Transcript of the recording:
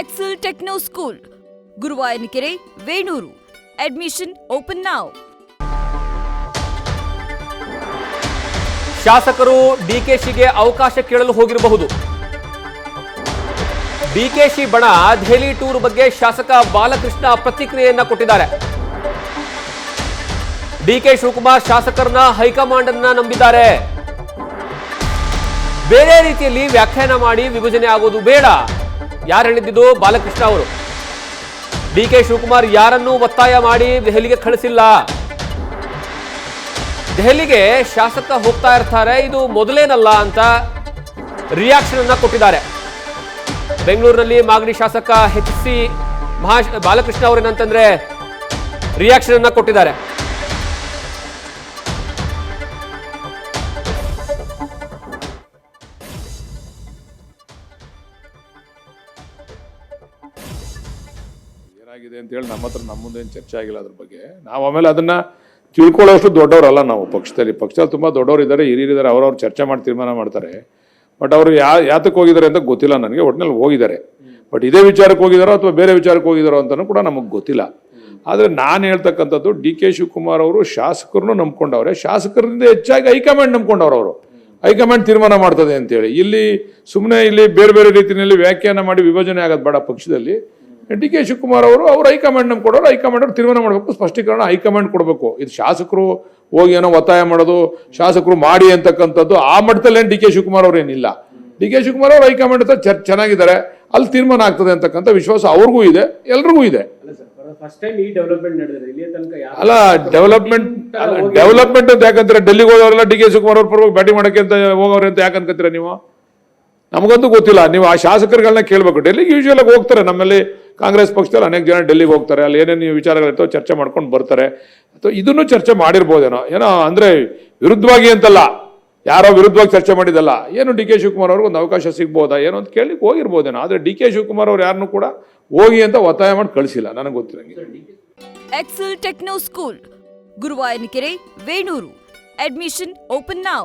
Excel Techno School, Guruvayanakere, Venur. Admission open now. ಶಾಸಕರು ಡಿಕೆಶಿಗೆ ಅವಕಾಶ ಕೇಳಲು ಹೋಗಿರಬಹುದು. ಡಿಕೆಶಿ ಬಣ ದೆಹಲಿ ಟೂರ್ ಬಗ್ಗೆ ಶಾಸಕ ಬಾಲಕೃಷ್ಣ ಪ್ರತಿಕ್ರಿಯೆಯನ್ನ ಕೊಟ್ಟಿದ್ದಾರೆ. ಡಿಕೆ ಶಿವಕುಮಾರ್ ಶಾಸಕರನ್ನ ಹೈಕಮಾಂಡ್ ಅನ್ನ ನಂಬಿದ್ದಾರೆ. ಬೇರೆ ರೀತಿಯಲ್ಲಿ ವ್ಯಾಖ್ಯಾನ ಮಾಡಿ ವಿಭಜನೆ ಆಗೋದು ಬೇಡ. ಯಾರು ಹೇಳಿದ್ದು? ಬಾಲಕೃಷ್ಣ ಅವರು. ಡಿಕೆ ಶಿವಕುಮಾರ್ ಯಾರನ್ನೂ ಒತ್ತಾಯ ಮಾಡಿ ದೆಹಲಿಗೆ ಕಳಿಸಿಲ್ಲ. ದೆಹಲಿಗೆ ಶಾಸಕ ಹೋಗ್ತಾ ಇರ್ತಾರೆ, ಇದು ಮೊದಲೇನಲ್ಲ ಅಂತ ರಿಯಾಕ್ಷನ್ ಅನ್ನ ಕೊಟ್ಟಿದ್ದಾರೆ. ಬೆಂಗಳೂರಿನಲ್ಲಿ ಮಾಗಡಿ ಶಾಸಕ HC ಬಾಲಕೃಷ್ಣ ಅವರೇನಂತಂದ್ರೆ ರಿಯಾಕ್ಷನ್ ಅನ್ನ ಕೊಟ್ಟಿದ್ದಾರೆ. ಏನಾಗಿದೆ ಅಂತ ಹೇಳಿ ನಮ್ಮ ಮುಂದೆ ಏನು ಚರ್ಚೆ ಆಗಿಲ್ಲ ಅದ್ರ ಬಗ್ಗೆ. ನಾವು ಆಮೇಲೆ ಅದನ್ನ ತಿಳ್ಕೊಳ್ಳೋಷ್ಟು ದೊಡ್ಡವರಲ್ಲ ನಾವು ಪಕ್ಷದಲ್ಲಿ ತುಂಬಾ ದೊಡ್ಡವರು ಇದ್ದಾರೆ, ಹಿರಿಯರಿದ್ದಾರೆ, ಅವ್ರವ್ರು ಚರ್ಚೆ ಮಾಡಿ ತೀರ್ಮಾನ ಮಾಡ್ತಾರೆ. ಬಟ್ ಅವರು ಯಾತಕ್ಕೆ ಹೋಗಿದ್ದಾರೆ ಅಂತ ಗೊತ್ತಿಲ್ಲ ನನಗೆ. ಒಟ್ಟಿನಲ್ಲಿ ಹೋಗಿದ್ದಾರೆ. ಬಟ್ ಇದೇ ವಿಚಾರಕ್ಕೆ ಹೋಗಿದಾರೋ ಅಥವಾ ಬೇರೆ ವಿಚಾರಕ್ಕೆ ಹೋಗಿದಾರೋ ಅಂತಲೂ ಕೂಡ ನಮಗೆ ಗೊತ್ತಿಲ್ಲ. ಆದರೆ ನಾನು ಹೇಳ್ತಕ್ಕಂಥದ್ದು DK ಶಿವಕುಮಾರ್ ಅವರು ಶಾಸಕರನ್ನು ನಂಬ್ಕೊಂಡವ್ರೆ, ಶಾಸಕರಿಂದ ಹೆಚ್ಚಾಗಿ ಹೈಕಮಾಂಡ್ ನಂಬ್ಕೊಂಡವ್ರು. ಅವರು ಹೈಕಮಾಂಡ್ ತೀರ್ಮಾನ ಮಾಡ್ತದೆ ಅಂತೇಳಿ ಇಲ್ಲಿ ಸುಮ್ಮನೆ ಇಲ್ಲಿ ಬೇರೆ ಬೇರೆ ರೀತಿಯಲ್ಲಿ ವ್ಯಾಖ್ಯಾನ ಮಾಡಿ ವಿಭಜನೆ ಆಗೋದು ಬೇಡ. ಪಕ್ಷದಲ್ಲಿ DK ಶಿವಕುಮಾರ್ ಅವರು ಹೈಕಮಾಂಡ್ ನಂಬ್ಕೊಡೋರು, ಹೈಕಮಾಂಡ್ ಅವ್ರು ತೀರ್ಮಾನ ಮಾಡಬೇಕು, ಸ್ಪಷ್ಟೀಕರಣ ಹೈಕಮಾಂಡ್ ಕೊಡಬೇಕು. ಇದು ಶಾಸಕರು ಹೋಗಿ ಏನೋ ಒತ್ತಾಯ ಮಾಡೋದು, ಶಾಸಕರು ಮಾಡಿ ಅಂತಕ್ಕಂಥದ್ದು ಆ ಮಟ್ಟದಲ್ಲಿ ಏನು DK ಶಿವಕುಮಾರ್ ಅವ್ರು ಏನಿಲ್ಲ. DK ಶಿವಕುಮಾರ್ ಅವರು ಹೈಕಮಾಂಡ್ ಹತ್ರ ಚೆನ್ನಾಗಿದ್ದಾರೆ, ಅಲ್ಲಿ ತೀರ್ಮಾನ ಆಗ್ತದೆ ಅಂತಕ್ಕಂಥ ವಿಶ್ವಾಸ ಅವ್ರಿಗೂ ಇದೆ, ಎಲ್ರಿಗೂ ಇದೆ. ಅಲ್ಲ ಡೆವಲಪ್ಮೆಂಟ್ ಅಂತ ಯಾಕಂದ್ರೆ ಡೆಲ್ಲಿಗೆ ಹೋದವರೆಲ್ಲ DK ಶಿವಕುಮಾರ್ ಅವ್ರ ಪರವಾಗಿ ಬ್ಯಾಟಿಂಗ್ ಮಾಡಕ್ಕೆ ಅಂತ ಹೋಗೋರೆ ಅಂತ ಯಾಕಂತೀರ ನೀವು? ನಮಗಂತೂ ಗೊತ್ತಿಲ್ಲ. ನೀವು ಆ ಶಾಸಕರುಗಳನ್ನ ಕೇಳಬೇಕು. ಡೆಲ್ಲಿಗೆ ಯೂಶುವಲ್ ಆಗಿ ಹೋಗ್ತಾರೆ. ನಮ್ಮಲ್ಲಿ ಕಾಂಗ್ರೆಸ್ ಪಕ್ಷದಲ್ಲಿ ಅನೇಕ ಜನ ಡೆಲ್ಲಿಗೆ ಹೋಗ್ತಾರೆ, ಅಲ್ಲಿ ಏನೇನು ವಿಚಾರಗಳಿರ್ತೋ ಚರ್ಚೆ ಮಾಡ್ಕೊಂಡು ಬರ್ತಾರೆ. ಅಥವಾ ಇದನ್ನು ಚರ್ಚೆ ಮಾಡಿರ್ಬೋದೇನೋ, ಏನೋ ಅಂದ್ರೆ ವಿರುದ್ಧವಾಗಿ ಅಂತಲ್ಲ, ಯಾರೋ ವಿರುದ್ಧವಾಗಿ ಚರ್ಚೆ ಮಾಡಿದಲ್ಲ. ಏನು DK ಶಿವಕುಮಾರ್ ಅವ್ರಿಗೆ ಒಂದು ಅವಕಾಶ ಸಿಗ್ಬೋದಾ ಏನೋ ಅಂತ ಕೇಳಿ ಹೋಗಿರ್ಬೋದೇನೋ. ಆದ್ರೆ DK ಶಿವಕುಮಾರ್ ಅವ್ರು ಯಾರನ್ನೂ ಕೂಡ ಹೋಗಿ ಅಂತ ಒತ್ತಾಯ ಮಾಡಿ ಕಳಿಸಿಲ್ಲ ನನಗೆ ಗೊತ್ತಿರಂಗೆ. Excel Techno School, Guruvayanakere, Venur. Admission open now.